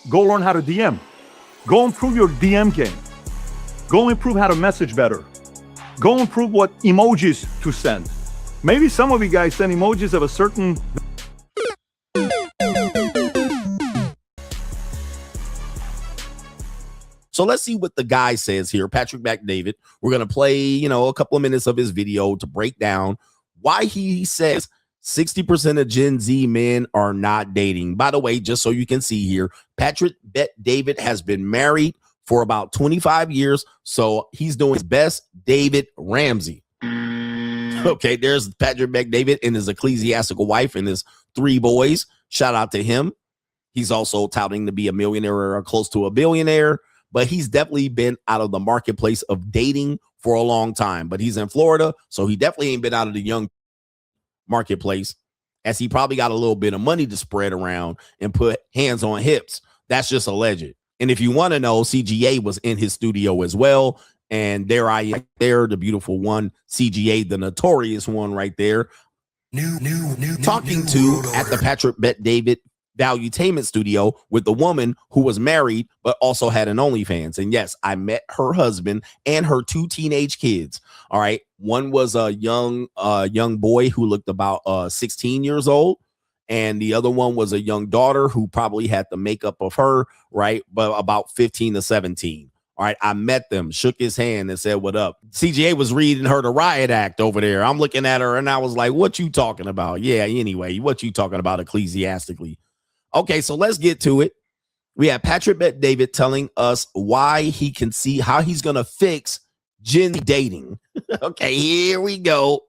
Go learn how to DM. Go improve your DM game. Go improve how to message better. Go improve what emojis to send. Maybe some of you guys send emojis of a certain... So let's see what the guy says here, Patrick Bet-David. We're going to play, a couple of minutes of his video to break down why he says 60% of Gen Z men are not dating. By the way, just so you can see here, Patrick Bet-David has been married for about 25 years, so he's doing his best David Ramsey. Okay, there's Patrick Bet-David and his ecclesiastical wife and his 3 boys. Shout out to him. He's also touting to be a millionaire or close to a billionaire, but he's definitely been out of the marketplace of dating for a long time. But he's in Florida, so he definitely ain't been out of the young marketplace, as he probably got a little bit of money to spread around and put hands on hips. That's just alleged. And if you want to know, CGA was in his studio as well. And there I am there, the beautiful one, CGA, the notorious one right there. Talking to at the Patrick Bet-David Valuetainment Studio with the woman who was married but also had an OnlyFans. And yes, I met her husband and her 2 teenage kids. All right. One was a young boy who looked about 16 years old. And the other one was a young daughter who probably had the makeup of her, right? But about 15 to 17. All right. I met them, shook his hand and said, what up? CGA was reading her the riot act over there. I'm looking at her and I was like, what you talking about? Yeah. Anyway, what you talking about ecclesiastically? Okay. So let's get to it. We have Patrick Bet-David telling us why he can see how he's going to fix Gen Z dating. Okay. Here we go.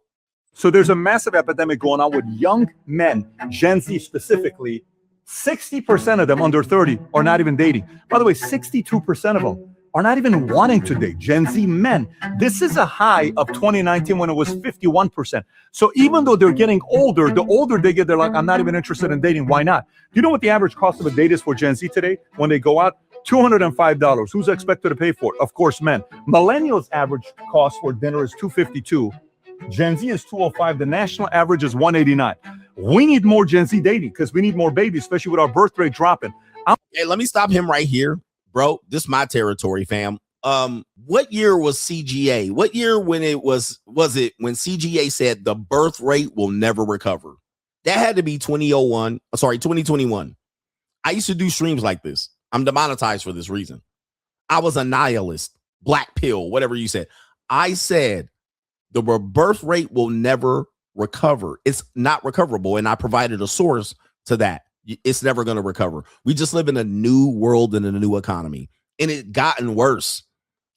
So there's a massive epidemic going on with young men, Gen Z specifically. 60% of them under 30 are not even dating. By the way, 62% of them are not even wanting to date. Gen Z men. This is a high of 2019 when it was 51%. So even though they're getting older, the older they get, they're like, I'm not even interested in dating. Why not? Do you know what the average cost of a date is for Gen Z today when they go out? $205. Who's expected to pay for it? Of course, men. Millennials' average cost for dinner is $252. Gen Z is $205. The national average is $189. We need more Gen Z dating because we need more babies, especially with our birth rate dropping. Hey, let me stop him right here, bro. This is my territory, fam. What year was CGA? What year when it was it when CGA said the birth rate will never recover? That had to be 2021. I used to do streams like this. I'm demonetized for this reason. I was a nihilist, black pill, whatever you said. I said the birth rate will never recover. It's not recoverable. And I provided a source to that. It's never going to recover. We just live in a new world and in a new economy. And it's gotten worse.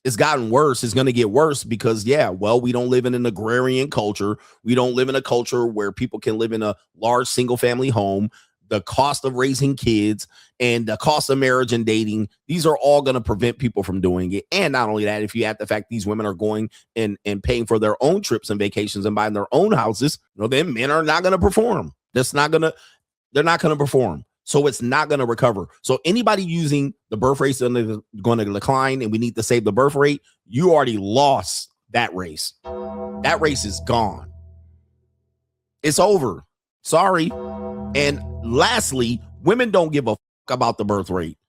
It's gotten worse. It's going to get worse because, we don't live in an agrarian culture. We don't live in a culture where people can live in a large single family home. The cost of raising kids and the cost of marriage and dating, these are all going to prevent people from doing it. And not only that, if you add the fact these women are going and paying for their own trips and vacations and buying their own houses, then men are not going to perform. They're not going to perform. So it's not going to recover. So anybody using the birth rate is going to decline and we need to save the birth rate, you already lost that race. That race is gone. It's over. Sorry. And lastly, women don't give a fuck about the birth rate.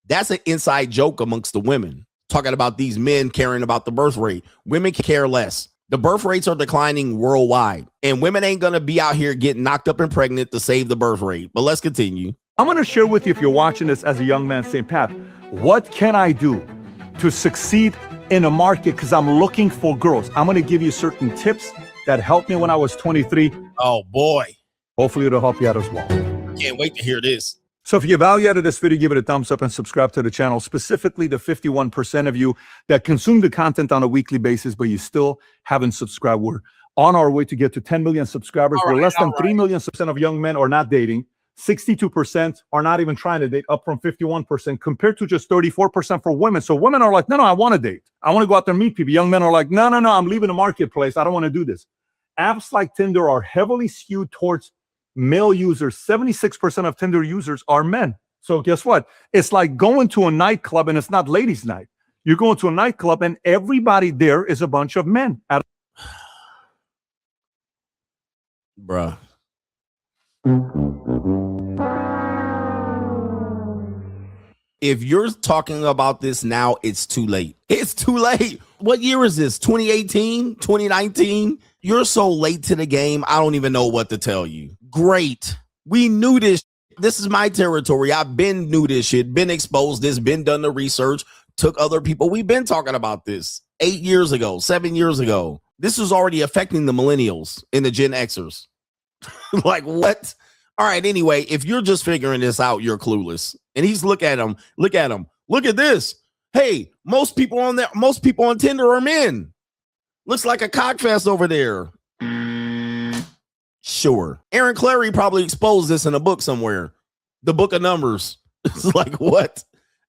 That's an inside joke amongst the women, talking about these men caring about the birth rate. Women care less. The birth rates are declining worldwide, and women ain't going to be out here getting knocked up and pregnant to save the birth rate. But let's continue. I'm going to share with you, if you're watching this as a young man, St. Pat, what can I do to succeed in a market? Because I'm looking for girls. I'm going to give you certain tips that helped me when I was 23. Oh, boy. Hopefully it'll help you out as well. Can't wait to hear this. So if you get value out of this video, give it a thumbs up and subscribe to the channel, specifically the 51% of you that consume the content on a weekly basis, but you still haven't subscribed. We're on our way to get to 10 million subscribers. We're less than 3 million of young men are not dating. 62% are not even trying to date, up from 51% compared to just 34% for women. So women are like, no, I want to date. I want to go out there and meet people. Young men are like, no, I'm leaving the marketplace. I don't want to do this. Apps like Tinder are heavily skewed towards male users. 76% of Tinder users are men. So guess what? It's like going to a nightclub and it's not ladies' night. You're going to a nightclub and everybody there is a bunch of men. If you're talking about this now, it's too late. It's too late. What year is this? 2018, 2019? You're so late to the game. I don't even know what to tell you. Great. We knew this. This is my territory. I've been knew this shit, been exposed this, been done the research, took other people. We've been talking about this 8 years ago, 7 years ago. This was already affecting the millennials and the Gen Xers. Like what? All right. Anyway, if you're just figuring this out, you're clueless. And he's look at him. Look at this. Hey, most people on Tinder are men. Looks like a cockfest over there. Sure. Aaron Clary probably exposed this in a book somewhere. The Book of Numbers. It's like, what?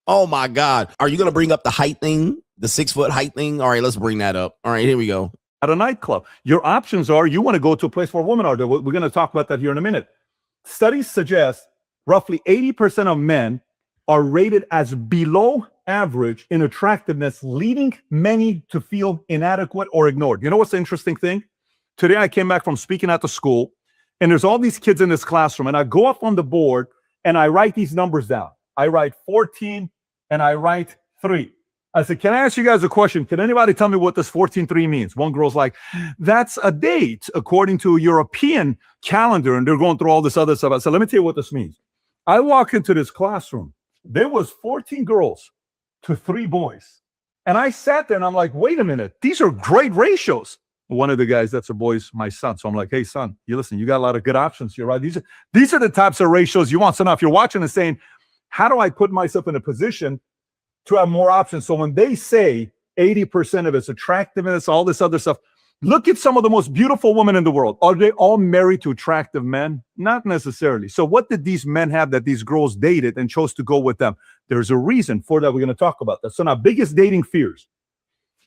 Oh my God. Are you going to bring up the height thing? The 6 foot height thing? All right, let's bring that up. All right, here we go. At a nightclub, your options are you want to go to a place where women are. We're going to talk about that here in a minute. Studies suggest roughly 80% of men are rated as below average in attractiveness, leading many to feel inadequate or ignored. You know what's the interesting thing? Today, I came back from speaking at the school, and there's all these kids in this classroom, and I go up on the board, and I write these numbers down. I write 14, and I write 3. I said, can I ask you guys a question? Can anybody tell me what this 14-3 means? One girl's like, that's a date according to a European calendar, and they're going through all this other stuff. I said, let me tell you what this means. I walk into this classroom. There was 14 girls to 3 boys. And I sat there, and I'm like, wait a minute. These are great ratios. One of the guys, that's a boy's my son. So I'm like, hey, son, you listen, you got a lot of good options here, right? These are the types of ratios you want. So now if you're watching and saying, how do I put myself in a position to have more options? So when they say 80% of it's attractiveness, all this other stuff, look at some of the most beautiful women in the world. Are they all married to attractive men? Not necessarily. So what did these men have that these girls dated and chose to go with them? There's a reason for that. We're going to talk about that. So now, biggest dating fears.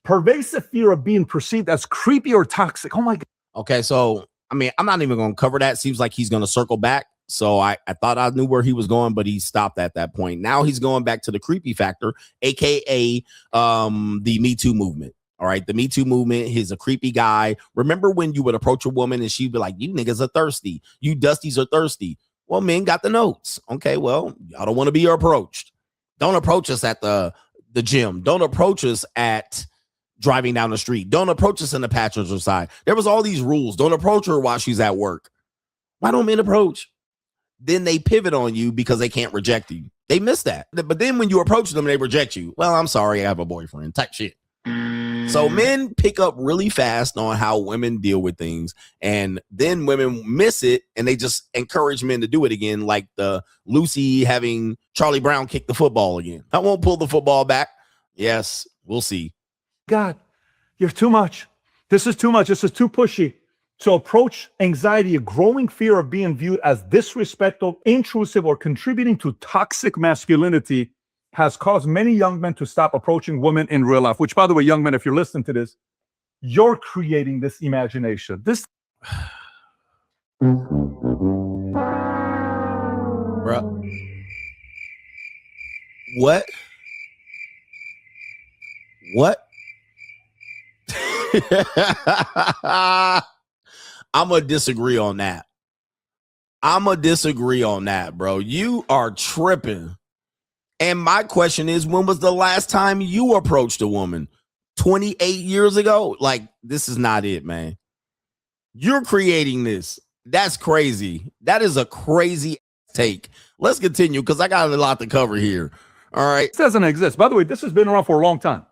Pervasive fear of being perceived as creepy or toxic. Oh my God. Okay, so, I mean, I'm not even going to cover that. Seems like he's going to circle back. So I thought I knew where he was going, but he stopped at that point. Now he's going back to the creepy factor, aka the Me Too movement. All right, the Me Too movement. He's a creepy guy. Remember when you would approach a woman and she'd be like, you niggas are thirsty. You dusties are thirsty. Well, men got the notes. Okay, well, y'all don't want to be approached. Don't approach us at the gym. Don't approach us at driving down the street. Don't approach us in the passenger side. There was all these rules. Don't approach her while she's at work. Why don't men approach? Then they pivot on you because they can't reject you. They miss that. But then when you approach them, they reject you. Well, I'm sorry, I have a boyfriend type shit. So men pick up really fast on how women deal with things. And then women miss it and they just encourage men to do it again. Like the Lucy having Charlie Brown kick the football again. I won't pull the football back. Yes, we'll see. God, you're too much. This is too much. This is too pushy. To approach anxiety, a growing fear of being viewed as disrespectful, intrusive, or contributing to toxic masculinity has caused many young men to stop approaching women in real life. Which, by the way, young men, if you're listening to this, you're creating this imagination. This, bro. What? I'm going to disagree on that. Bro. You are tripping. And my question is, when was the last time you approached a woman? 28 years ago? Like, this is not it, man. You're creating this. That's crazy. That is a crazy take. Let's continue because I got a lot to cover here. All right. this doesn't exist. By the way, this has been around for a long time.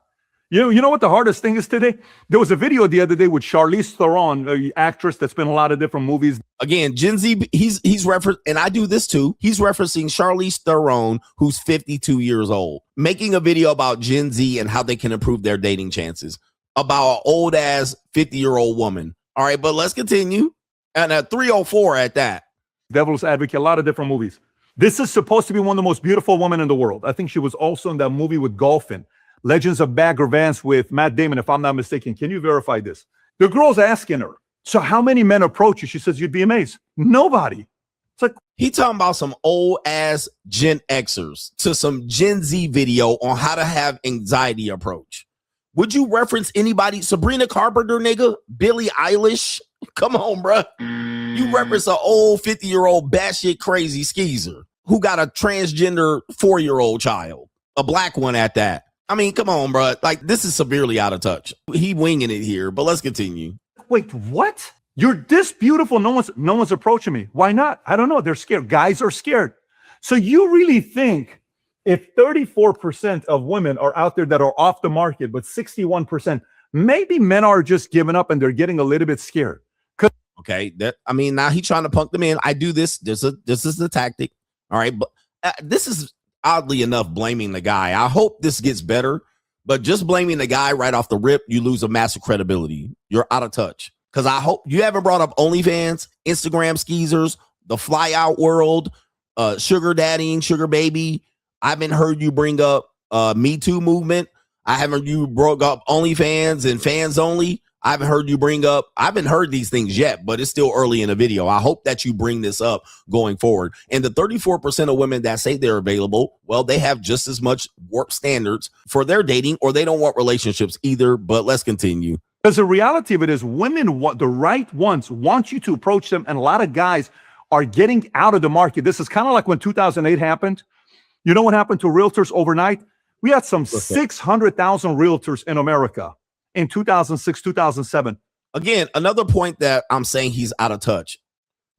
You know what the hardest thing is today? There was a video the other day with Charlize Theron, an actress that's been in a lot of different movies. Again, Gen Z, he's referencing, and I do this too. He's referencing Charlize Theron, who's 52 years old, making a video about Gen Z and how they can improve their dating chances about an old ass 50-year-old woman. All right, but let's continue. And a 304 at that. Devil's Advocate, a lot of different movies. This is supposed to be one of the most beautiful women in the world. I think she was also in that movie with Golfin, Legends of Bagger Vance with Matt Damon, if I'm not mistaken. Can you verify this? The girl's asking her, so how many men approach you? She says, you'd be amazed. Nobody. It's like, he talking about some old ass Gen Xers to some Gen Z video on how to have anxiety approach. Would you reference anybody? Sabrina Carpenter, nigga? Billie Eilish? Come on, bro. You reference an old 50-year-old batshit crazy skeezer who got a transgender 4-year-old child. A black one at that. I mean, come on, bro. Like, this is severely out of touch. He winging it here, but let's continue. Wait, what? You're this beautiful. No one's approaching me. Why not? I don't know. They're scared. Guys are scared. So you really think if 34% of women are out there that are off the market, but 61%, maybe men are just giving up and they're getting a little bit scared. Okay, now he's trying to punk them in. I do this. This is the tactic. All right, but this is oddly enough blaming the guy. I hope this gets better, but just blaming the guy right off the rip, you lose a massive credibility. You're out of touch. Because I hope you haven't brought up OnlyFans, Instagram skeezers, the fly out world, sugar daddying, sugar baby. I haven't heard you bring up Me Too movement. I haven't you brought up OnlyFans and fans only. I haven't heard you bring up. I haven't heard these things yet, but it's still early in the video. I hope that you bring this up going forward. And the 34% of women that say they're available, well, they have just as much warped standards for their dating, or they don't want relationships either. But let's continue. Because the reality of it is women want the right ones want you to approach them. And a lot of guys are getting out of the market. This is kind of like when 2008 happened. You know what happened to realtors overnight? We had some 600,000 realtors in America in 2006, 2007. Again, another point that I'm saying he's out of touch.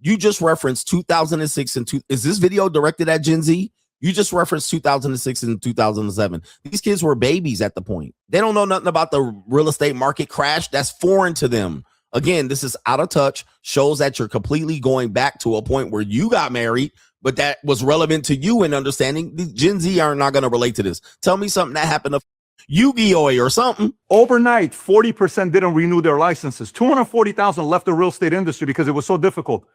You just referenced 2006 and is this video directed at Gen Z? You just referenced 2006 and 2007. These kids were babies at the point. They don't know nothing about the real estate market crash. That's foreign to them. Again, this is out of touch, shows that you're completely going back to a point where you got married, but that was relevant to you in understanding. The Gen Z are not going to relate to this. Tell me something that happened to Yu-Gi-Oh or something. Overnight, 40% didn't renew their licenses. 240,000 left the real estate industry because it was so difficult.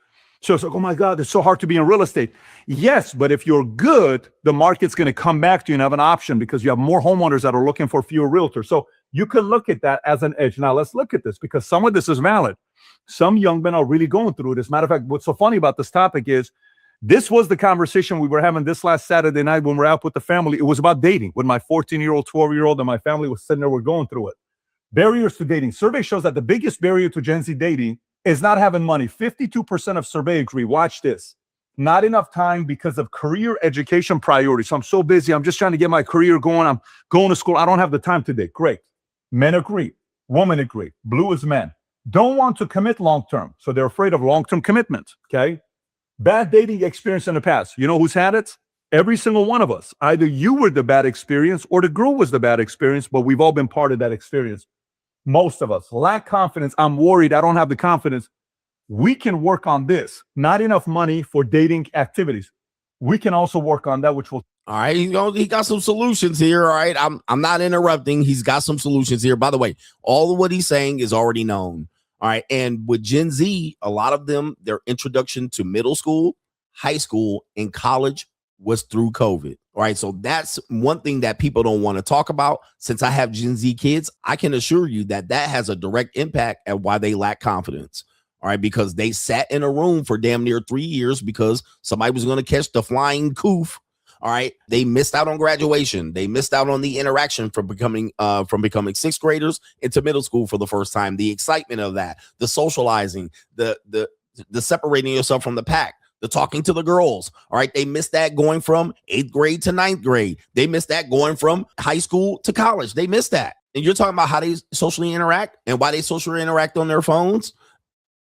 So it's like, oh my God, it's so hard to be in real estate. Yes, but if you're good, the market's going to come back to you and have an option because you have more homeowners that are looking for fewer realtors. So you can look at that as an edge. Now let's look at this because some of this is valid. Some young men are really going through it. As a matter of fact, what's so funny about this topic is this was the conversation we were having this last Saturday night when we're out with the family. It was about dating with my 14-year-old, 12-year-old, and my family was sitting there, we're going through it. Barriers to dating. Survey shows that the biggest barrier to Gen Z dating is not having money. 52% of survey agree. Watch this. Not enough time because of career education priorities. So I'm so busy. I'm just trying to get my career going. I'm going to school. I don't have the time to date. Great. Men agree. Women agree. Blue is men. Don't want to commit long-term. So they're afraid of long-term commitment. Okay. Bad dating experience in the past. You know who's had it? Every single one of us. Either you were the bad experience or the girl was the bad experience, but we've all been part of that experience. Most of us lack confidence. I'm worried. I don't have the confidence. We can work on this. Not enough money for dating activities. We can also work on that, which will. All right, he got some solutions here. All right, I'm not interrupting. He's got some solutions here. By the way, all of what he's saying is already known. All right, and with Gen Z, a lot of them, their introduction to middle school, high school, and college was through COVID. All right, so that's one thing that people don't want to talk about. Since I have Gen Z kids, I can assure you that that has a direct impact at why they lack confidence. All right, because they sat in a room for damn near 3 years because somebody was going to catch the flying coof. All right, they missed out on graduation. They missed out on the interaction from becoming sixth graders into middle school for the first time. The excitement of that, the socializing, the separating yourself from the pack, the talking to the girls. All right, they missed that going from 8th grade to 9th grade. They missed that going from high school to college. They missed that. And you're talking about how they socially interact and why they socially interact on their phones.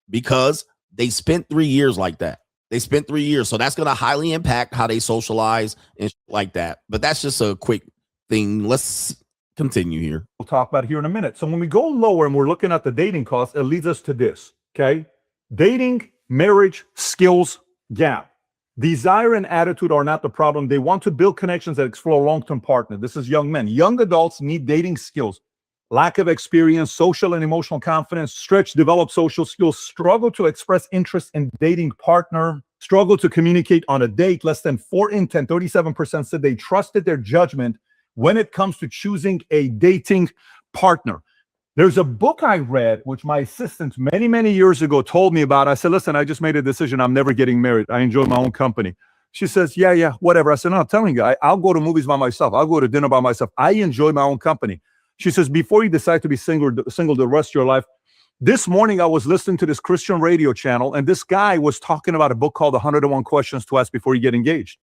Because they spent 3 years like that. They spent 3 years. So that's going to highly impact how they socialize and like that. But that's just a quick thing. Let's continue here. We'll talk about it here in a minute. So when we go lower and we're looking at the dating costs, it leads us to this. Okay. Dating, marriage, skills, gap. Desire and attitude are not the problem. They want to build connections that explore long-term partner. This is young men. Young adults need dating skills. Lack of experience, social and emotional confidence, stretch, develop social skills, struggle to express interest in dating partner, struggle to communicate on a date. Less than 4 in 10, 37% said they trusted their judgment when it comes to choosing a dating partner. There's a book I read, which my assistant many, many years ago told me about. I said, listen, I just made a decision. I'm never getting married. I enjoy my own company. She says, yeah, whatever. I said, no, I'm telling you, I'll go to movies by myself. I'll go to dinner by myself. I enjoy my own company. She says, before you decide to be single the rest of your life, this morning I was listening to this Christian radio channel, and this guy was talking about a book called 101 Questions to Ask Before You Get Engaged.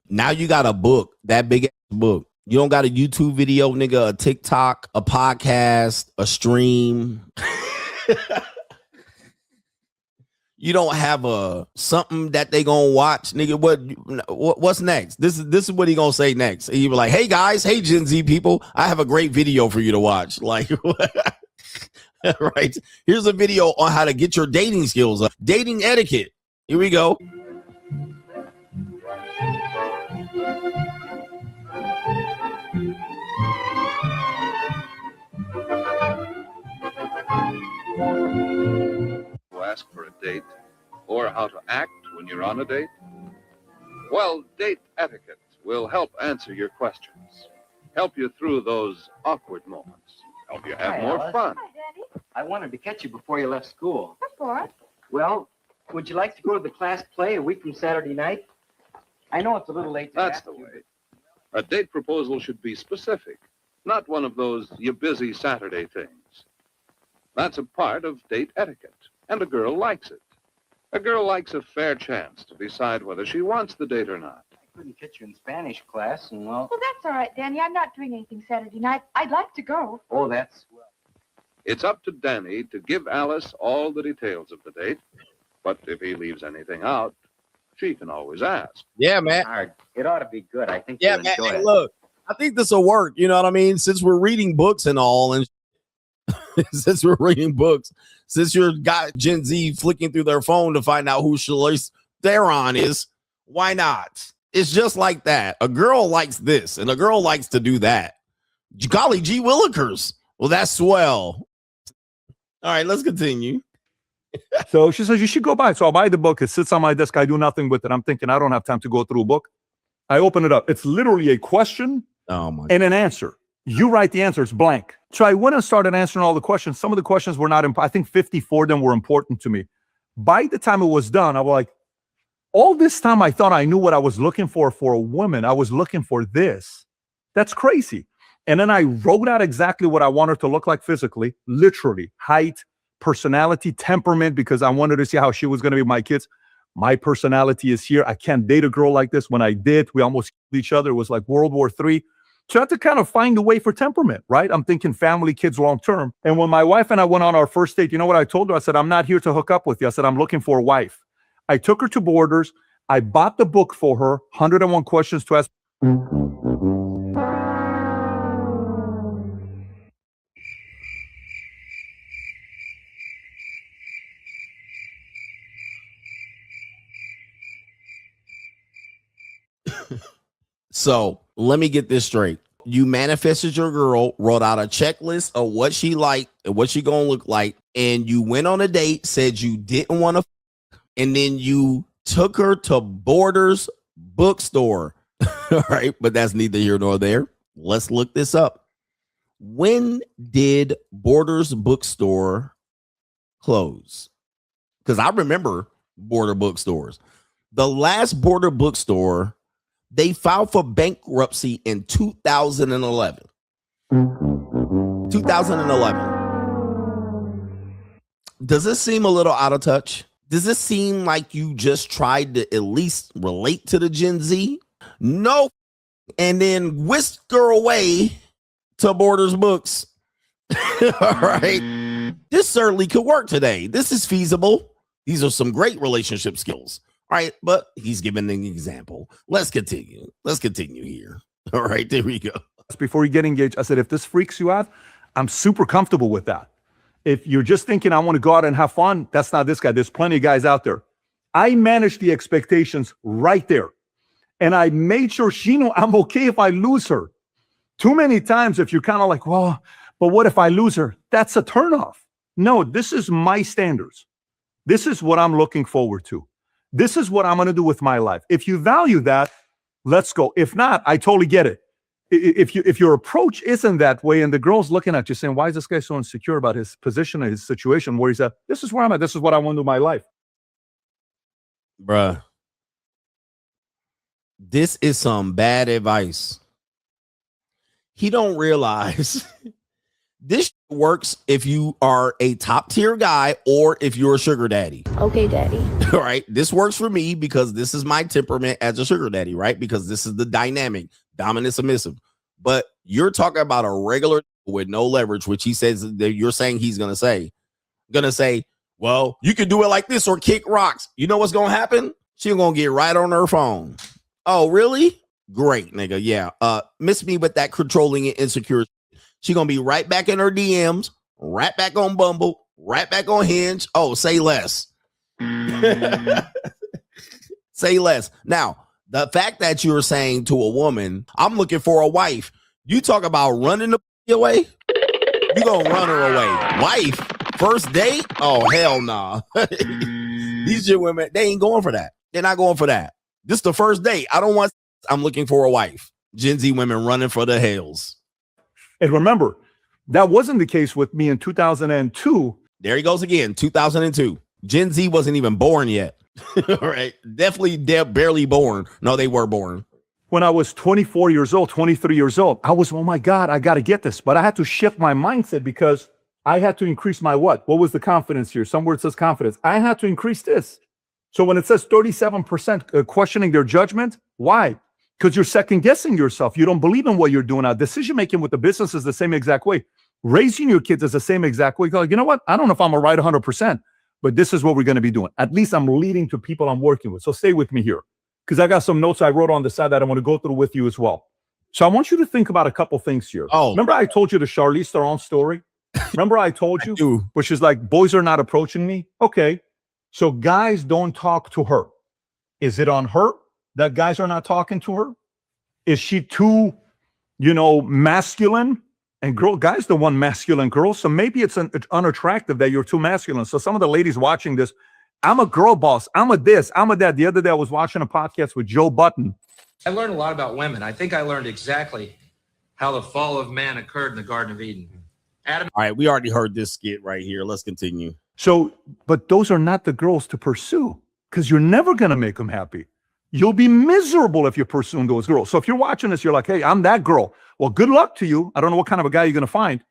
Now you got a book, that big ass book. You don't got a YouTube video, nigga, a TikTok, a podcast, a stream. You don't have a something that they gonna watch, nigga. What's next? This is what he gonna say next. He be like, "Hey guys, hey Gen Z people, I have a great video for you to watch." Like, right? Here's a video on how to get your dating skills up, dating etiquette. Here we go. Ask for a date or how to act when you're on a date? Well, date etiquette will help answer your questions, help you through those awkward moments, help you have more fun. Hi, Daddy. I wanted to catch you before you left school. What for? Well, would you like to go to the class play a week from Saturday night? I know it's a little late to That's ask the you, way. A date proposal should be specific, not one of those you busy Saturday things. That's a part of date etiquette, and a girl likes it. A girl likes a fair chance to decide whether she wants the date or not. I couldn't catch you in Spanish class, and well, Well, that's all right, Danny. I'm not doing anything Saturday night. I'd like to go. oh, that's well. It's up to Danny to give Alice all the details of the date, but if he leaves anything out, she can always ask. Yeah, man. Hard. It ought to be good. I think Yeah, you'll man. enjoy Hey, it. look, I think this will work. You know what I mean? Since we're reading books and all, and since you're got Gen Z flicking through their phone to find out who Charlize Theron is, why not? It's just like that. A girl likes this, and a girl likes to do that. Golly gee willikers. Well, that's swell. All right, let's continue. So she says, you should go buy it. So I'll buy the book. It sits on my desk. I do nothing with it. I'm thinking, I don't have time to go through a book. I open it up. It's literally a question Oh my. and an answer. You write the answer. It's blank. So I went and started answering all the questions. Some of the questions were not important. I think 54 of them were important to me. By the time it was done, I was like, all this time I thought I knew what I was looking for a woman. I was looking for this. That's crazy. And then I wrote out exactly what I want her to look like physically, literally, height, personality, temperament, because I wanted to see how she was going to be with my kids. My personality is here. I can't date a girl like this. When I did, we almost killed each other. It was like World War III. So I had to kind of find a way for temperament, right? I'm thinking family, kids, long term. And when my wife and I went on our first date, you know what I told her? I said, I'm not here to hook up with you. I said, I'm looking for a wife. I took her to Borders. I bought the book for her, 101 Questions to Ask. So let me get this straight. You manifested your girl, wrote out a checklist of what she liked and what she gonna look like, and you went on a date, said you didn't want to, and then you took her to Borders bookstore. All right, but that's neither here nor there. Let's look this up. When did Borders bookstore close? Because I remember Border bookstores. The last Border bookstore, they filed for bankruptcy in 2011. 2011. Does this seem a little out of touch? Does this seem like you just tried to at least relate to the Gen Z? No. And then whisk her away to Borders Books. All right. This certainly could work today. This is feasible. These are some great relationship skills. All right, but he's giving an example. Let's continue. Let's continue here. All right, there we go. Before you get engaged, I said, if this freaks you out, I'm super comfortable with that. If you're just thinking, I want to go out and have fun, that's not this guy. There's plenty of guys out there. I managed the expectations right there. And I made sure she knew I'm okay if I lose her. Too many times, if you're kind of like, well, but what if I lose her? That's a turnoff. No, this is my standards. This is what I'm looking forward to. This is what I'm going to do with my life. If you value that, let's go. If not, I totally get it. If your approach isn't that way and the girl's looking at you saying, why is this guy so insecure about his position and his situation, where he's at, this is where I'm at. This is what I want to do with my life. Bruh. This is some bad advice. He don't realize this works if you are a top tier guy or if you're a sugar daddy. Okay, daddy. All right. This works for me because this is my temperament as a sugar daddy, right? Because this is the dynamic, dominant, submissive. But you're talking about a regular with no leverage, which he says that you're saying he's going to say, well, you can do it like this or kick rocks. You know what's going to happen? She's going to get right on her phone. Oh, really? Great, nigga. Yeah. Miss me with that controlling and insecure. She going to be right back in her DMs, right back on Bumble, right back on Hinge. Oh, say less. Say less. Now, the fact that you're saying to a woman, I'm looking for a wife. You talk about running the away. You gonna run her away. Wife, first date? Oh, hell nah. These women, they ain't going for that. They're not going for that. This is the first date. I'm looking for a wife. Gen Z women running for the hills. And remember, that wasn't the case with me in 2002. There he goes again, 2002. Gen Z wasn't even born yet. All right. Definitely barely born. No, they were born. When I was 24 years old, 23 years old, I was, oh my God, I got to get this. But I had to shift my mindset because I had to increase my what? What was the confidence here? Somewhere it says confidence. I had to increase this. So when it says 37% questioning their judgment, why? Because you're second guessing yourself. You don't believe in what you're doing now. Decision making with the business is the same exact way. Raising your kids is the same exact way. Like, you know what? I don't know if I'm right 100%, but this is what we're going to be doing. At least I'm leading to people I'm working with. So stay with me here, because I got some notes I wrote on the side that I want to go through with you as well. So I want you to think about a couple things here. Oh, remember I told you the Charlize Theron story? Remember I told you, which is like, boys are not approaching me. Okay. So guys don't talk to her. Is it on her that guys are not talking to her? Is she too, masculine? And guys don't want masculine girls. So maybe it's unattractive that you're too masculine. So some of the ladies watching this, I'm a girl boss. I'm a this. I'm a that. The other day I was watching a podcast with Joe Button. I learned a lot about women. I think I learned exactly how the fall of man occurred in the Garden of Eden. Adam. All right, we already heard this skit right here. Let's continue. So, but those are not the girls to pursue, because you're never going to make them happy. You'll be miserable if you're pursuing those girls. So if you're watching this, you're like, hey, I'm that girl. Well, good luck to you. I don't know what kind of a guy you're going to find,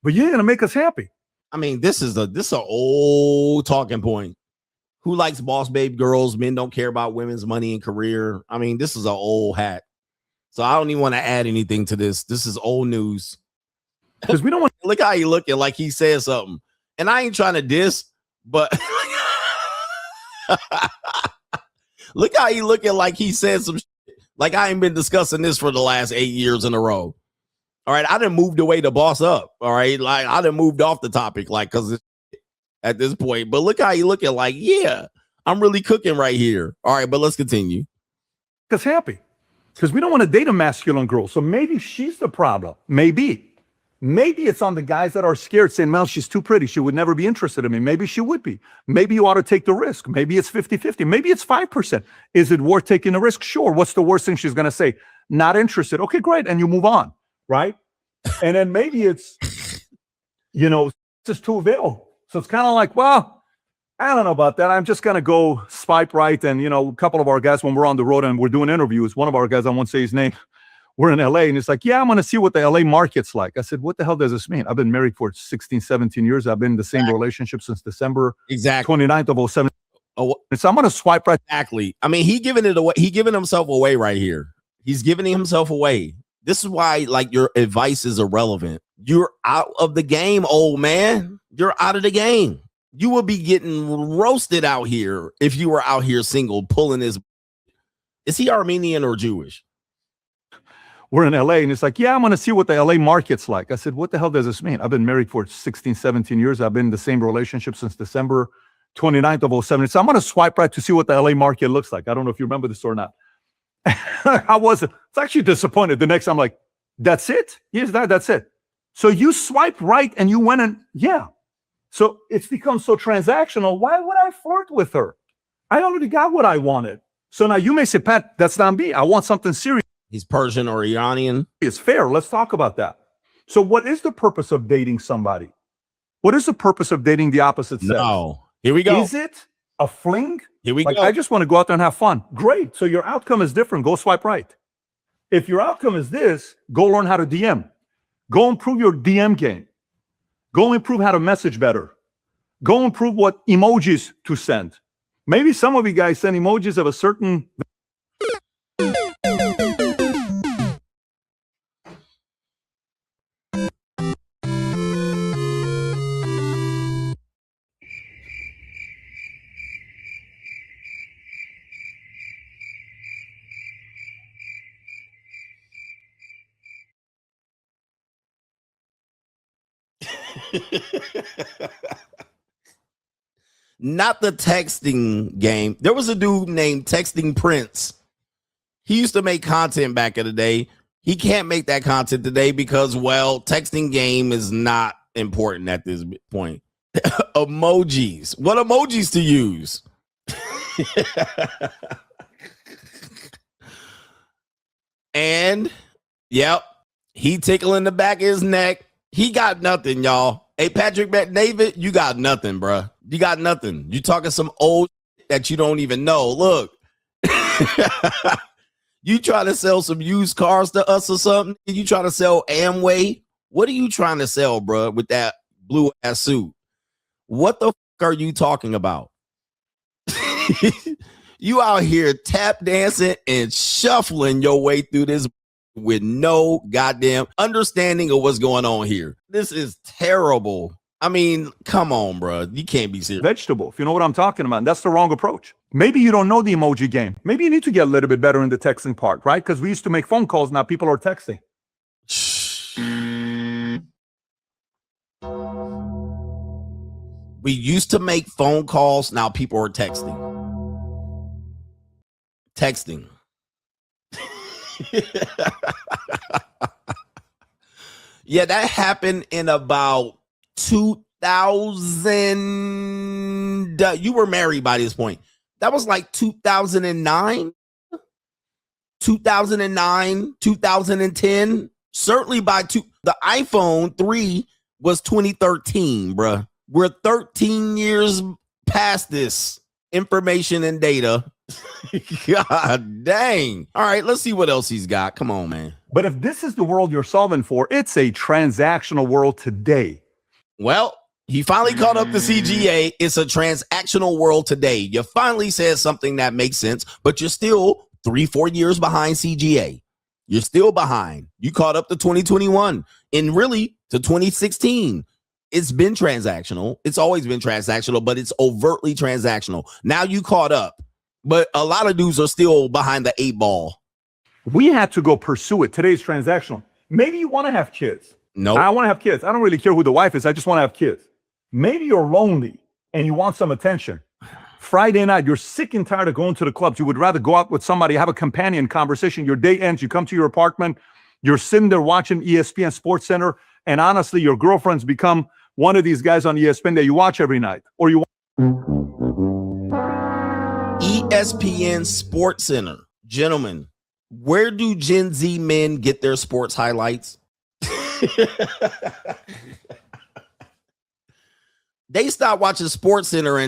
but you ain't going to make us happy. I mean, this is an old talking point. Who likes boss babe girls? Men don't care about women's money and career. I mean, this is an old hat. So I don't even want to add anything to this. This is old news. Because we don't want look how he looking like he said something. And I ain't trying to diss, but look how he looking like he said some shit. Like I ain't been discussing this for the last 8 years in a row. All right, I done moved away to boss up. All right, like I done moved off the topic, like because at this point. But look how he looking like, yeah, I'm really cooking right here. All right, but let's continue. us happy, because we don't want to date a masculine girl. So maybe she's the problem. Maybe it's on the guys that are scared, saying, Mel, she's too pretty. She would never be interested in me. Maybe she would be. Maybe you ought to take the risk. Maybe it's 50-50. Maybe it's 5%. Is it worth taking the risk? Sure. What's the worst thing she's going to say? Not interested. Okay, great. And you move on, right? And then maybe it's, just too available. So it's kind of like, well, I don't know about that. I'm just going to go swipe right. And, a couple of our guys, when we're on the road and we're doing interviews, one of our guys, I won't say his name, we're in LA, and it's like, yeah, I'm going to see what the LA market's like. I said, what the hell does this mean? I've been married for 16, 17 years. I've been in the same relationship since December 29th of 07. Oh, so I'm going to swipe right. Exactly. I mean, he giving it away. He giving himself away right here. He's giving himself away. This is why, like, your advice is irrelevant. You're out of the game, old man. You're out of the game. You will be getting roasted out here if you were out here single, pulling his. Is he Armenian or Jewish? We're in LA, and it's like, yeah, I'm going to see what the LA market's like. I said, what the hell does this mean? I've been married for 16, 17 years. I've been in the same relationship since December 29th of 07. So I'm going to swipe right to see what the LA market looks like. I don't know if you remember this or not. I wasn't. It's actually disappointed. The next, I'm like, that's it? Yes, that's it. So you swiped right, and you went and, yeah. So it's become so transactional. Why would I flirt with her? I already got what I wanted. So now you may say, Pat, that's not me. I want something serious. He's Persian or Iranian. It's fair. Let's talk about that. So what is the purpose of dating somebody? What is the purpose of dating the opposite sex? No. Here we go. Is it a fling? Here we go. I just want to go out there and have fun. Great. So your outcome is different. Go swipe right. If your outcome is this, go learn how to DM. Go improve your DM game. Go improve how to message better. Go improve what emojis to send. Maybe some of you guys send emojis of a certain. Not the texting game. There was a dude named Texting Prince. He used to make content back in the day. He can't make that content today because, well, texting game is not important at this point. Emojis. What emojis to use? And, yep, he tickling the back of his neck. He got nothing, y'all. Hey, Patrick David, you got nothing, bruh. You got nothing. You talking some old that you don't even know. Look. You trying to sell some used cars to us or something? You trying to sell Amway? What are you trying to sell, bruh, with that blue ass suit? What the fuck are you talking about? You out here tap dancing and shuffling your way through this with no goddamn understanding of what's going on here. This is terrible. I mean, come on, bro. You can't be serious. Vegetable, if you know what I'm talking about. That's the wrong approach. Maybe you don't know the emoji game. Maybe you need to get a little bit better in the texting part, right? Because we used to make phone calls. Now people are texting. We used to make phone calls. Now people are texting. Texting. Yeah, that happened in about 2000. You were married by this point. That was like 2009, 2010. Certainly by the iPhone 3 was 2013, bruh. We're 13 years past this information and data. God dang. All right, let's see what else he's got. Come on, man. But if this is the world you're solving for, it's a transactional world today. Well, he finally caught up to CGA. It's a transactional world today. You finally said something that makes sense, but you're still 3-4 years behind CGA. You're still behind. You caught up to 2021 and really to 2016. It's been transactional. It's always been transactional, but it's overtly transactional. Now you caught up, but a lot of dudes are still behind the 8 ball. We had to go pursue it. Today's transactional. Maybe you want to have kids. No, I want to have kids. I don't really care who the wife is. I just want to have kids. Maybe you're lonely and you want some attention. Friday night, you're sick and tired of going to the clubs. You would rather go out with somebody, have a companion conversation. Your day ends. You come to your apartment. You're sitting there watching ESPN Sports Center. And honestly, your girlfriend's become one of these guys on ESPN that you watch every night. Or you ESPN Sports Center. Gentlemen, where do Gen Z men get their sports highlights? They stopped watching Sports Center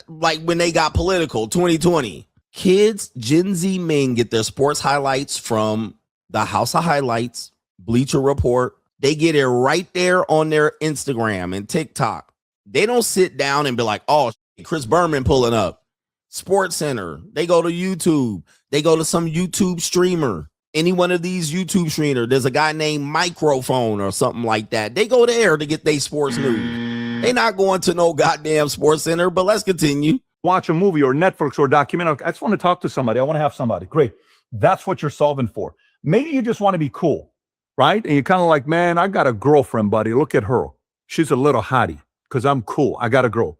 like when they got political, 2020. Kids, Gen Z men get their sports highlights from the House of Highlights, Bleacher Report. They get it right there on their Instagram and TikTok. They don't sit down and be like, oh, Chris Berman pulling up. Sports Center. They go to YouTube. They go to some YouTube streamer. Any one of these YouTube streamers. There's a guy named Microphone or something like that. They go there to get their sports news. They not going to no goddamn Sports Center, but let's continue. watch a movie or Netflix or a documentary. I just want to talk to somebody. I want to have somebody. Great. That's what you're solving for. Maybe you just want to be cool, right? And you're kind of like, man, I got a girlfriend, buddy. Look at her. She's a little hottie because I'm cool. I got a girl.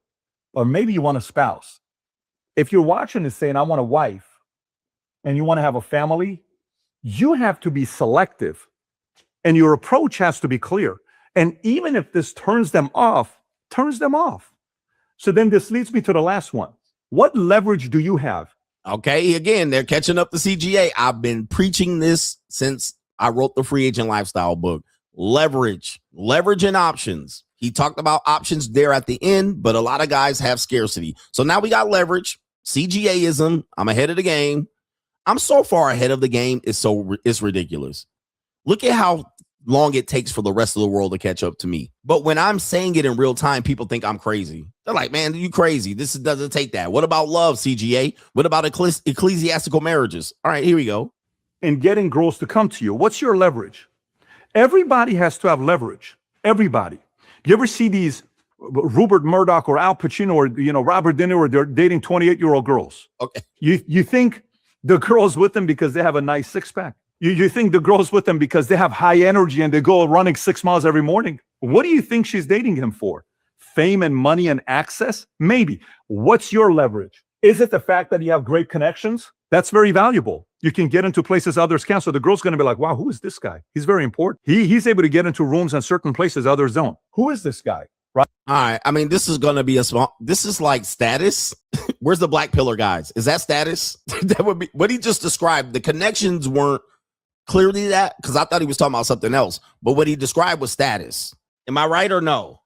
Or maybe you want a spouse. If you're watching this saying, I want a wife, and you want to have a family, you have to be selective. And your approach has to be clear. And even if this turns them off, turns them off. So then this leads me to the last one. What leverage do you have? Okay, again, they're catching up to CGA. I've been preaching this since I wrote the Free Agent Lifestyle book. Leverage and options. He talked about options there at the end, but a lot of guys have scarcity. So now we got leverage, CGAism. I'm ahead of the game. I'm so far ahead of the game. It's ridiculous. Look at how long it takes for the rest of the world to catch up to me. But when I'm saying it in real time, people think I'm crazy. They're like, man, you crazy. Doesn't take that. What about love, CGA? What about ecclesiastical marriages? All right, here we go. And getting girls to come to you. What's your leverage? Everybody has to have leverage. Everybody. You ever see these Rupert Murdoch or Al Pacino or Robert De Niro? They're dating 28-year-old girls. Okay. You think the girl's with them because they have a nice six-pack? You think the girl's with them because they have high energy and they go running 6 miles every morning? What do you think she's dating him for? Fame and money and access? Maybe. What's your leverage? Is it the fact that you have great connections? That's very valuable. You can get into places others can't. So the girl's going to be like, wow, who is this guy? He's very important. He's able to get into rooms and certain places others don't. Who is this guy? Right? All right. I mean, this is going to be this is like status. Where's the black pillar guys? Is that status? That would be what he just described. The connections weren't clearly that, because I thought he was talking about something else. But what he described was status. Am I right or no?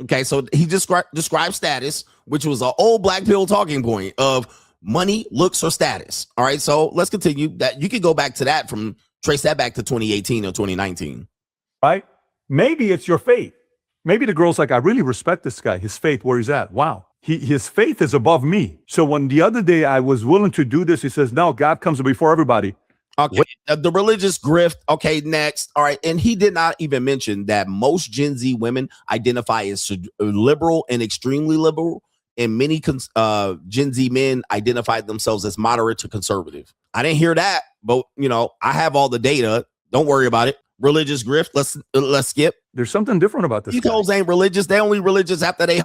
Okay. So he described status, which was an old black pill talking point of money, looks, or status. All right. So let's continue that. You could go back to that trace that back to 2018 or 2019. Right. Maybe it's your faith. Maybe the girl's like, I really respect this guy, his faith, where he's at. Wow. His faith is above me. So when the other day I was willing to do this, he says, no, God comes before everybody. Okay. The religious grift. Okay. Next. All right. And he did not even mention that most Gen Z women identify as liberal and extremely liberal. And many Gen Z men identify themselves as moderate to conservative. I didn't hear that, but I have all the data. Don't worry about it. Religious grift. Let's skip. There's something different about this. These hoes ain't religious. They only religious after they.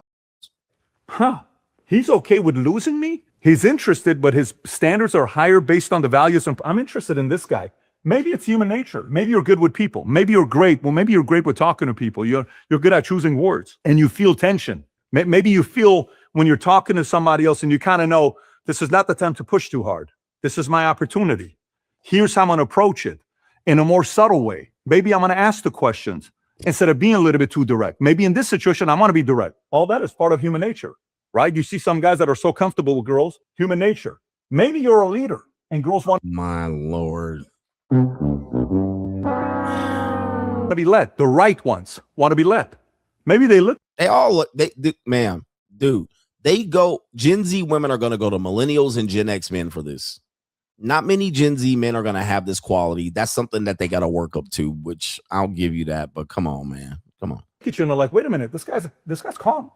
He's okay with losing me. He's interested, but his standards are higher based on the values. I'm interested in this guy. Maybe it's human nature. Maybe you're good with people. Maybe you're great. Well, maybe you're great with talking to people. You're good at choosing words, and you feel tension. Maybe you feel when you're talking to somebody else and you kind of know this is not the time to push too hard. This is my opportunity. Here's how I'm going to approach it in a more subtle way. Maybe I'm going to ask the questions instead of being a little bit too direct. Maybe in this situation, I want to be direct. All that is part of human nature, right? You see some guys that are so comfortable with girls, human nature. Maybe you're a leader and girls want My Lord. to be led. The right ones want to be led. Maybe they look. They all look, ma'am, dude, Gen Z women are going to go to millennials and Gen X men for this. Not many Gen Z men are going to have this quality. That's something that they got to work up to, which I'll give you that. But come on, man. Come on. Look at you and they're like, wait a minute, this guy's calm.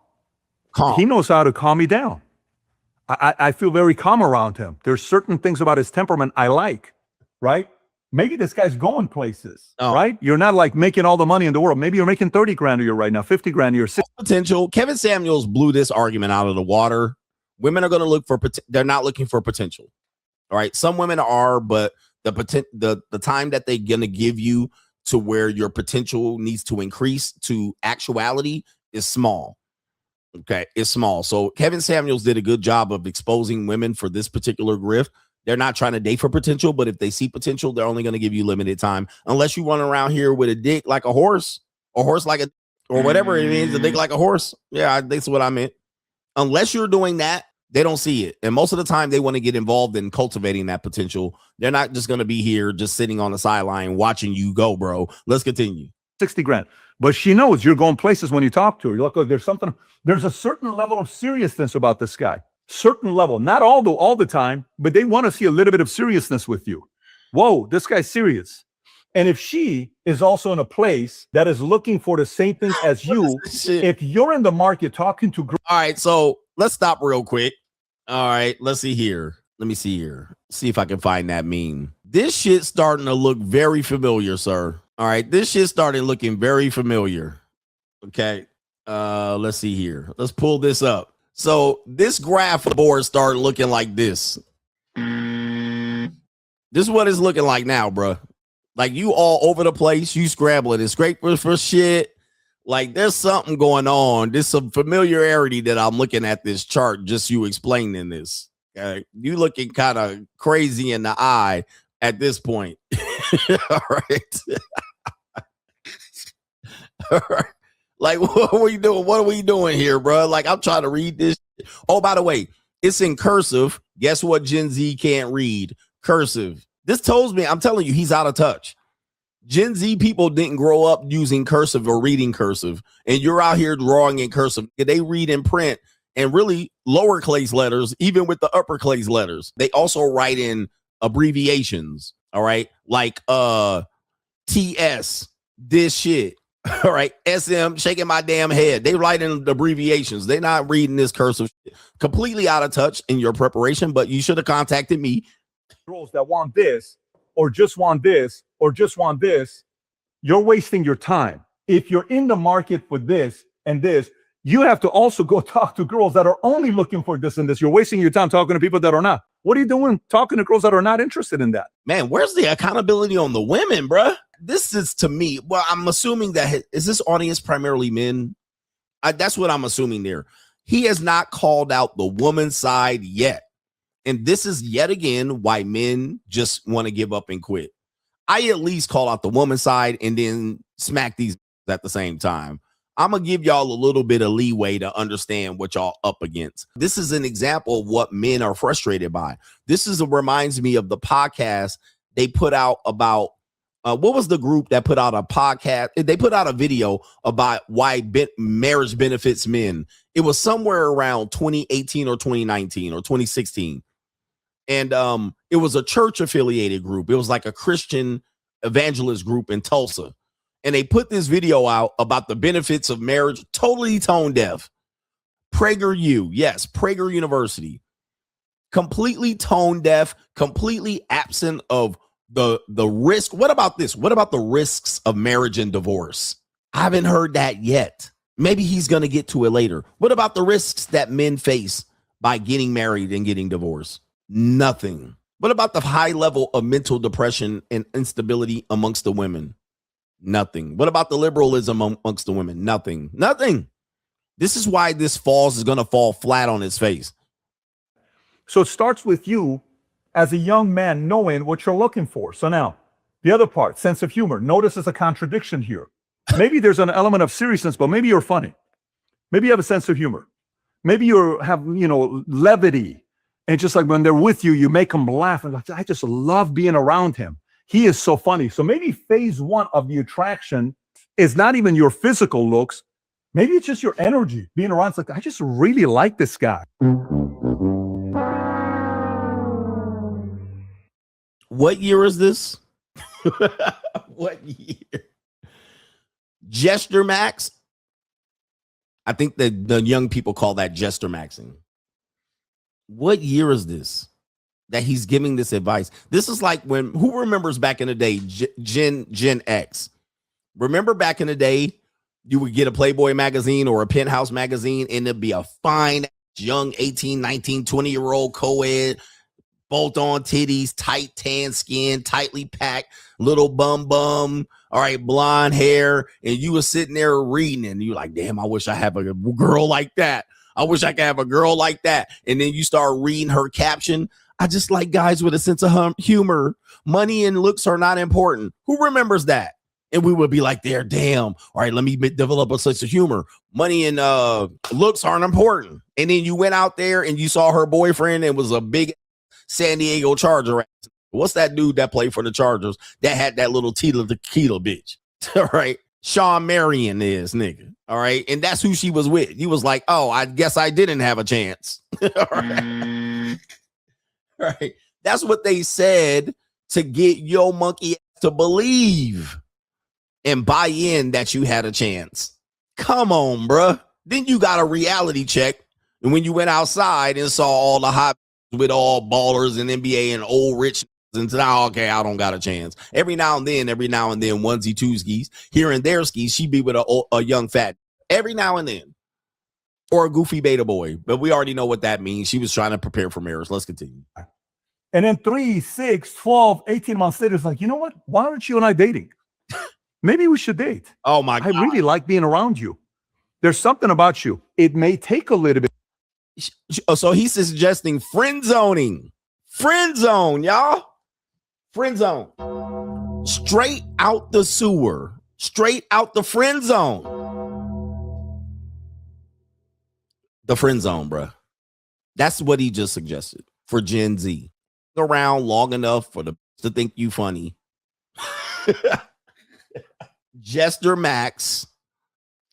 Calm. He knows how to calm me down. I feel very calm around him. There's certain things about his temperament I like, right? Maybe this guy's going places, right? You're not like making all the money in the world. Maybe you're making 30 grand a year right now, 50 grand a year. Potential. Kevin Samuels blew this argument out of the water. Women are going to look for, they're not looking for potential. All right. Some women are, but the time that they're going to give you to where your potential needs to increase to actuality is small. Okay. It's small. So Kevin Samuels did a good job of exposing women for this particular grift. They're not trying to date for potential, but if they see potential, they're only going to give you limited time. Unless you run around here with a dick like a horse, or horse like or whatever it means, a dick like a horse. Yeah, that's what I meant. Unless you're doing that, they don't see it. And most of the time they want to get involved in cultivating that potential. They're not just going to be here just sitting on the sideline watching you go, bro. Let's continue. 60 grand. But she knows you're going places when you talk to her. You're like, oh, there's a certain level of seriousness about this guy. Certain level, not all the time, but they want to see a little bit of seriousness with you. Whoa, this guy's serious. And if she is also in a place that is looking for the same thing as you, if you're in the market talking to girls. All right, so let's stop real quick. All right, let's see here. Let me see here. See if I can find that meme. This shit's starting to look very familiar, sir. All right, this shit started looking very familiar. Okay, let's see here. Let's pull this up. So this graph board started looking like this. This is what it's looking like now, bro. Like you all over the place, you scrambling and scraping for shit. Like there's something going on. There's some familiarity that I'm looking at this chart, just you explaining this. Okay? You looking kind of crazy in the eye at this point. All right. All right. Like, what are we doing? What are we doing here, bro? Like, I'm trying to read this. Oh, by the way, it's in cursive. Guess what Gen Z can't read? Cursive. This tells me, I'm telling you, he's out of touch. Gen Z people didn't grow up using cursive or reading cursive, and you're out here drawing in cursive. They read in print and really lowercase letters, even with the uppercase letters. They also write in abbreviations, all right? Like TS, this shit, all right? SM, shaking my damn head. They write in the abbreviations. They're not reading this cursive shit. Completely out of touch in your preparation, but you should have contacted me. Girls that want this, or just want this, or just want this, you're wasting your time. If you're in the market for this and this, you have to also go talk to girls that are only looking for this and this. You're wasting your time talking to people that are not. What are you doing talking to girls that are not interested in that? Man, where's the accountability on the women, bruh? This is, to me, well, I'm assuming that, is this audience primarily men? That's what I'm assuming there. He has not called out the woman's side yet. And this is yet again why men just want to give up and quit. I at least call out the woman's side and then smack these at the same time. I'm going to give y'all a little bit of leeway to understand what y'all up against. This is an example of what men are frustrated by. Reminds me of the podcast they put out about, what was the group that put out a podcast? They put out a video about why marriage benefits men. It was somewhere around 2018 or 2019 or 2016. And it was a church affiliated group. It was like a Christian evangelist group in Tulsa. And they put this video out about the benefits of marriage, totally tone deaf. PragerU, yes, Prager University. Completely tone deaf, completely absent of the risk. What about this? What about the risks of marriage and divorce? I haven't heard that yet. Maybe he's going to get to it later. What about the risks that men face by getting married and getting divorced? Nothing. What about the high level of mental depression and instability amongst the women? Nothing. What about the liberalism amongst the women? Nothing. Nothing. This is why this is going to fall flat on its face. So it starts with you as a young man knowing what you're looking for. So now, the other part, sense of humor. Notice there's a contradiction here. Maybe there's an element of seriousness, but maybe you're funny. Maybe you have a sense of humor. Maybe you have, levity. And just like when they're with you, you make them laugh. And I just love being around him. He is so funny. So maybe phase one of the attraction is not even your physical looks. Maybe it's just your energy being around. It's like, I just really like this guy. What year is this? What year? Gesture max. I think that the young people call that gesture maxing. What year is this that he's giving this advice? This is like who remembers back in the day, Gen X? Remember back in the day, you would get a Playboy magazine or a Penthouse magazine, and it'd be a fine young 18, 19, 20-year-old co-ed, bolt-on titties, tight tan skin, tightly packed, little bum, all right, blonde hair, and you were sitting there reading, and you're like, damn, I wish I had a girl like that. I wish I could have a girl like that. And then you start reading her caption. I just like guys with a sense of humor. Money and looks are not important. Who remembers that? And we would be like, there, damn. All right, let me develop a sense of humor. Money and looks aren't important. And then you went out there and you saw her boyfriend and was a big San Diego Charger. What's that dude that played for the Chargers that had that little tequila bitch? All right. Sean Marion is nigga. All right. And that's who she was with. He was like, oh, I guess I didn't have a chance. All right. All right. That's what they said to get your monkey to believe and buy in that you had a chance. Come on, bruh. Then you got a reality check. And when you went outside and saw all the hot with all ballers and NBA and old rich and said, oh, okay, I don't got a chance. Every now and then, onesie, twosies, here and there skis, she'd be with a young fat every now and then. Or a goofy beta boy. But we already know what that means. She was trying to prepare for marriage. Let's continue. And then 3, 6, 12, 18 months later, it's like, you know what? Why aren't you and I dating? Maybe we should date. Oh, my God. I really like being around you. There's something about you. It may take a little bit. So he's suggesting friend zoning. Friend zone, y'all. Friend zone. Straight out the sewer. Straight out the friend zone. The friend zone, bruh. That's what he just suggested for Gen Z. Around long enough for them to think you funny. Jester Max,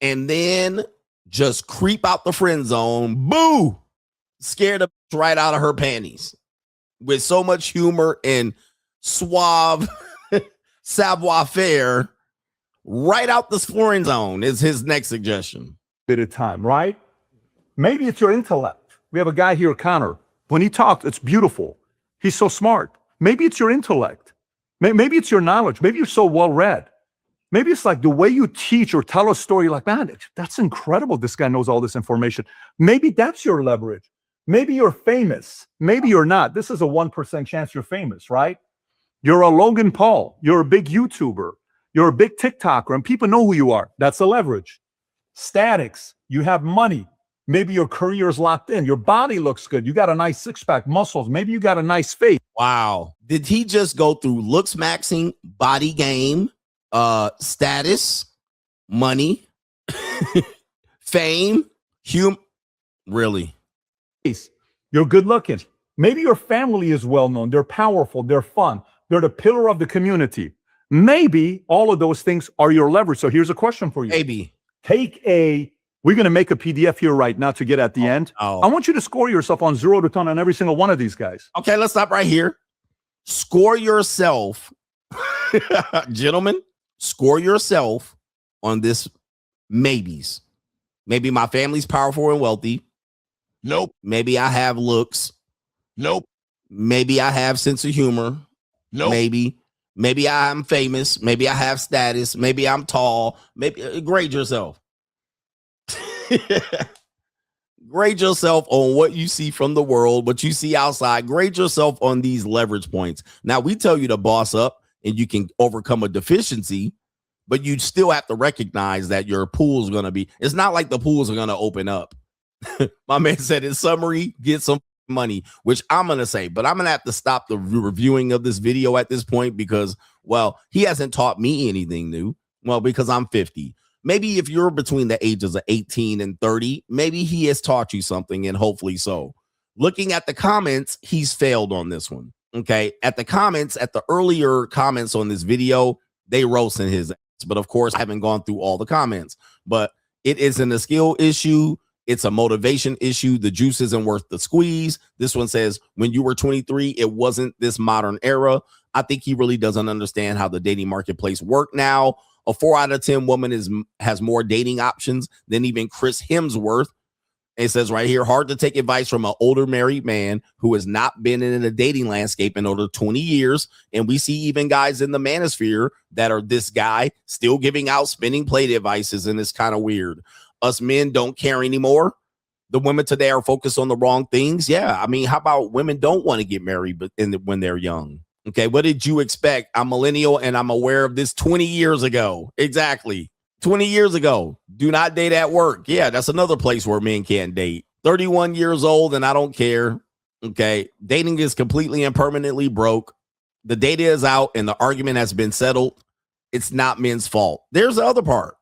and then just creep out the friend zone. Boo! Scared the right out of her panties with so much humor and suave savoir faire. Right out the scoring zone is his next suggestion. Bit of time, right? Maybe it's your intellect. We have a guy here, Connor. When he talks, it's beautiful. He's so smart. Maybe it's your intellect. Maybe it's your knowledge. Maybe you're so well read. Maybe it's like the way you teach or tell a story, like, man, that's incredible. This guy knows all this information. Maybe that's your leverage. Maybe you're famous. Maybe you're not. This is a 1% chance you're famous, right? You're a Logan Paul. You're a big YouTuber. You're a big TikToker, and people know who you are. That's a leverage. Statics. You have money. Maybe your career is locked in. Your body looks good. You got a nice six-pack, muscles. Maybe you got a nice face. Wow. Did he just go through looks maxing, body game, status, money, fame, really? You're good looking. Maybe your family is well known. They're powerful. They're fun. They're the pillar of the community. Maybe all of those things are your leverage. So here's a question for you. Maybe. We're going to make a PDF here right now to get at the end. I want you to score yourself on 0 to 10 on every single one of these guys. Okay, let's stop right here. Score yourself, gentlemen, score yourself on this maybes. Maybe my family's powerful and wealthy. Nope. Maybe I have looks. Nope. Maybe I have sense of humor. Nope. Maybe I'm famous. Maybe I have status. Maybe I'm tall. Maybe grade yourself. Grade yourself on what you see from the world, what you see outside. Grade yourself on these leverage points. Now, we tell you to boss up and you can overcome a deficiency, but you still have to recognize that your pool is going to be, it's not like the pools are going to open up. My man said in summary, get some money, which I'm going to say, but I'm going to have to stop the reviewing of this video at this point because, well, he hasn't taught me anything new. Well, because I'm 50. Maybe if you're between the ages of 18 and 30, maybe he has taught you something, and hopefully so. Looking at the comments, he's failed on this one. Okay. At the earlier comments on this video, they roasting his ass. But of course, I haven't gone through all the comments. But it isn't a skill issue. It's a motivation issue. The juice isn't worth the squeeze. This one says, when you were 23, it wasn't this modern era. I think he really doesn't understand how the dating marketplace work now. A 4 out of 10 woman has more dating options than even Chris Hemsworth. It says right here, hard to take advice from an older married man who has not been in a dating landscape in over 20 years. And we see even guys in the manosphere that are this guy still giving out spinning plate advices. And it's kind of weird. Us men don't care anymore. The women today are focused on the wrong things. Yeah. I mean, how about women don't want to get married when they're young? Okay, what did you expect? I'm millennial and I'm aware of this 20 years ago. Exactly. 20 years ago. Do not date at work. Yeah, that's another place where men can't date. 31 years old and I don't care. Okay, dating is completely and permanently broke. The data is out and the argument has been settled. It's not men's fault. There's the other part.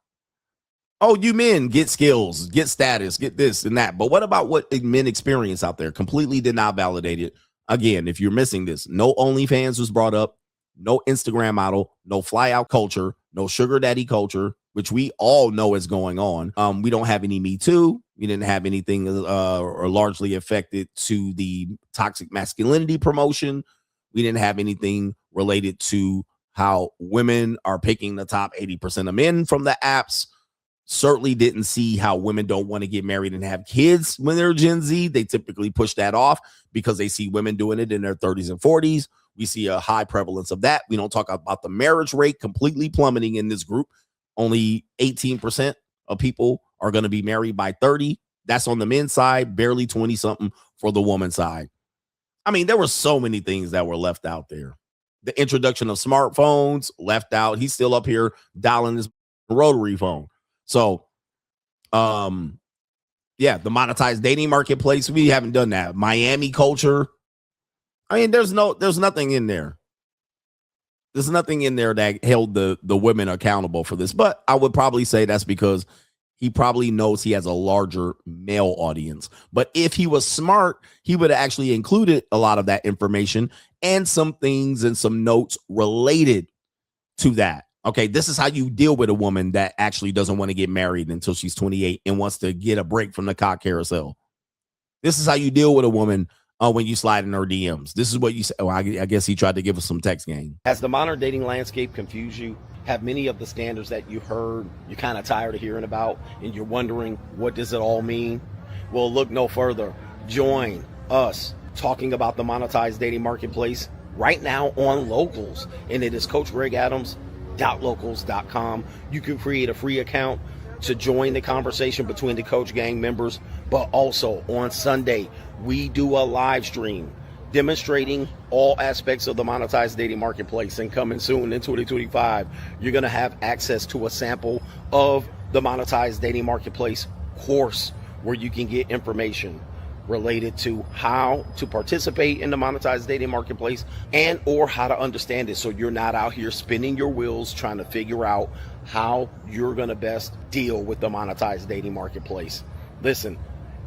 Oh, you men get skills, get status, get this and that. But what about what men experience out there? Completely did not validate it. Again, if you're missing this, no OnlyFans was brought up, no Instagram model, no fly out culture, no sugar daddy culture, which we all know is going on. We don't have any Me Too. We didn't have anything or largely affected to the toxic masculinity promotion. We didn't have anything related to how women are picking the top 80% of men from the apps. Certainly didn't see how women don't want to get married and have kids when they're Gen Z. They typically push that off because they see women doing it in their 30s and 40s. We see a high prevalence of that. We don't talk about the marriage rate completely plummeting in this group. Only 18% of people are going to be married by 30. That's on the men's side, barely 20 something for the woman's side. I mean, there were so many things that were left out there. The introduction of smartphones left out. He's still up here dialing his rotary phone. So, yeah, the monetized dating marketplace, we haven't done that. Miami culture. I mean, there's nothing in there. There's nothing in there that held the women accountable for this. But I would probably say that's because he probably knows he has a larger male audience. But if he was smart, he would have actually included a lot of that information and some things and some notes related to that. Okay, this is how you deal with a woman that actually doesn't want to get married until she's 28 and wants to get a break from the cock carousel. This is how you deal with a woman when you slide in her DMs. This is what you say. Oh, I guess he tried to give us some text game. Has the modern dating landscape confused you? Have many of the standards that you heard you're kind of tired of hearing about, and you're wondering, what does it all mean? Well, look no further. Join us talking about the monetized dating marketplace right now on Locals, and it is CoachGregAdams.locals.com. You can create a free account to join the conversation between the Coach Gang members, but also on Sunday, we do a live stream demonstrating all aspects of the monetized dating marketplace. And coming soon in 2025, you're going to have access to a sample of the monetized dating marketplace course where you can get information related to how to participate in the monetized dating marketplace and or how to understand it, so you're not out here spinning your wheels trying to figure out how you're going to best deal with the monetized dating marketplace. Listen,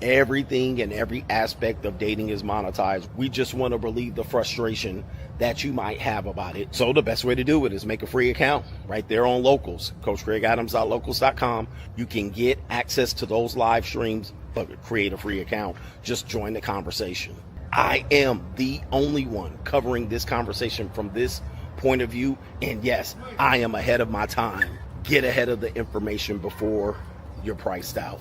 everything and every aspect of dating is monetized. We just want to relieve the frustration that you might have about it. So the best way to do it is make a free account right there on Locals, CoachGregAdams.locals.com. You can get access to those live streams, but create a free account. Just join the conversation. I am the only one covering this conversation from this point of view. And yes, I am ahead of my time. Get ahead of the information before you're priced out.